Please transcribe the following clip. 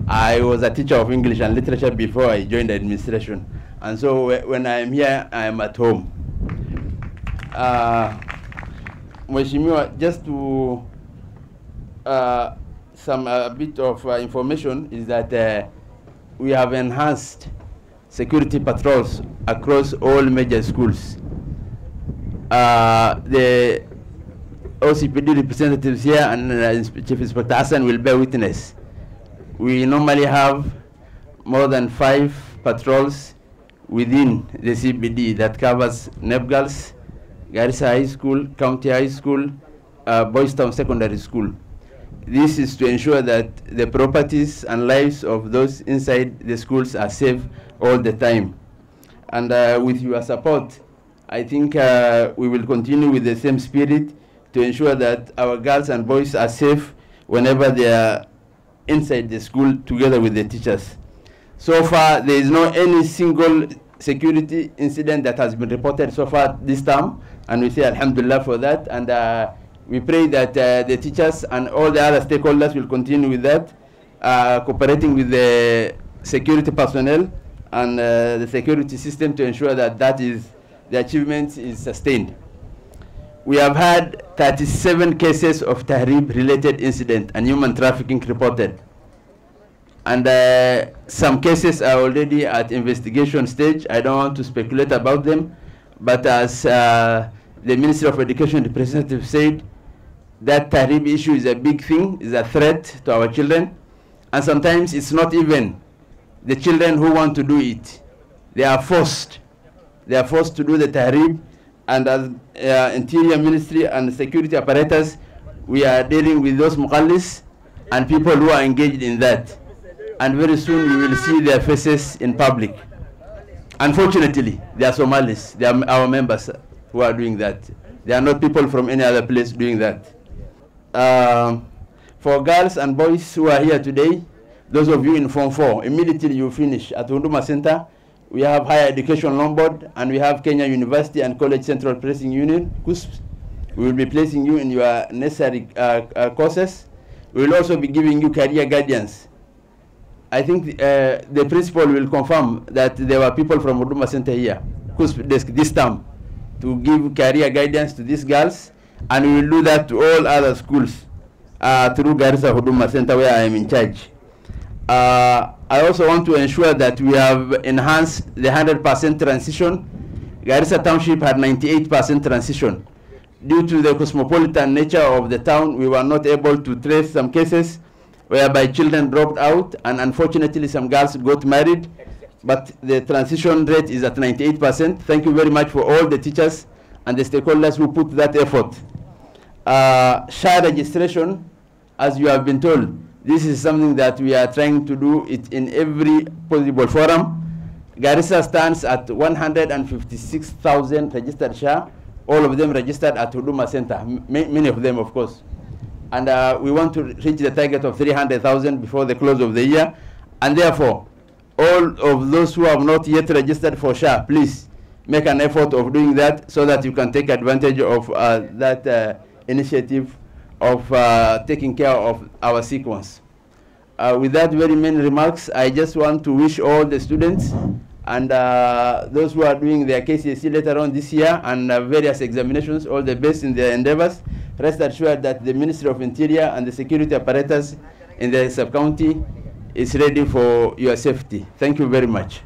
I was a teacher of English and literature before I joined the administration. And so when I'm here, I'm at home. Mheshimiwa, just to a bit of information is that we have enhanced security patrols across all major schools. The OCPD representatives here and Chief Inspector Hassan will bear witness. We normally have more than 5 patrols within the CBD that covers Nebgals, Garissa High School, County High School, Boys Town Secondary School. This is to ensure that the properties and lives of those inside the schools are safe all the time. And with your support, I think we will continue with the same spirit to ensure that our girls and boys are safe whenever they are inside the school together with the teachers. So far, there is no any single security incident that has been reported so far this term, and we say Alhamdulillah for that. And we pray that the teachers and all the other stakeholders will continue with that, cooperating with the security personnel and the security system to ensure that the achievement is sustained. We have had 37 cases of Tahrib-related incident and human trafficking reported. And some cases are already at investigation stage. I don't want to speculate about them, but as the Ministry of Education representative said, that Tahrib issue is a big thing, is a threat to our children. And sometimes it's not even the children who want to do it. They are forced. They are forced to do the Tahrib. And as Interior Ministry and security apparatus, we are dealing with those muqallis and people who are engaged in that. And very soon we will see their faces in public. Unfortunately, they are Somalis. They are our members who are doing that. They are not people from any other place doing that. For girls and boys who are here today, those of you in Form 4, immediately you finish at Huduma Center, we have Higher Education Loan Board, and we have Kenya University and College Central Placing Union, KUSP. We will be placing you in your necessary courses. We will also be giving you career guidance. I think the principal will confirm that there were people from Huduma Center here, KUSP desk this term, to give career guidance to these girls, and we will do that to all other schools through Garissa Huduma Center, where I am in charge. I also want to ensure that we have enhanced the 100% transition. Garissa Township had 98% transition. Due to the cosmopolitan nature of the town, we were not able to trace some cases whereby children dropped out, and unfortunately some girls got married. But the transition rate is at 98%. Thank you very much for all the teachers and the stakeholders who put that effort. SHA registration, as you have been told, this is something that we are trying to do it in every possible forum. Garissa stands at 156,000 registered SHA, all of them registered at Huduma Center, many of them, of course. And we want to reach the target of 300,000 before the close of the year. And therefore, all of those who have not yet registered for SHA, please make an effort of doing that so that you can take advantage of that initiative of taking care of our sequence. With that very many remarks, I just want to wish all the students and those who are doing their KCSE later on this year and various examinations all the best in their endeavors. Rest assured that the Ministry of Interior and the security apparatus in the sub-county is ready for your safety. Thank you very much.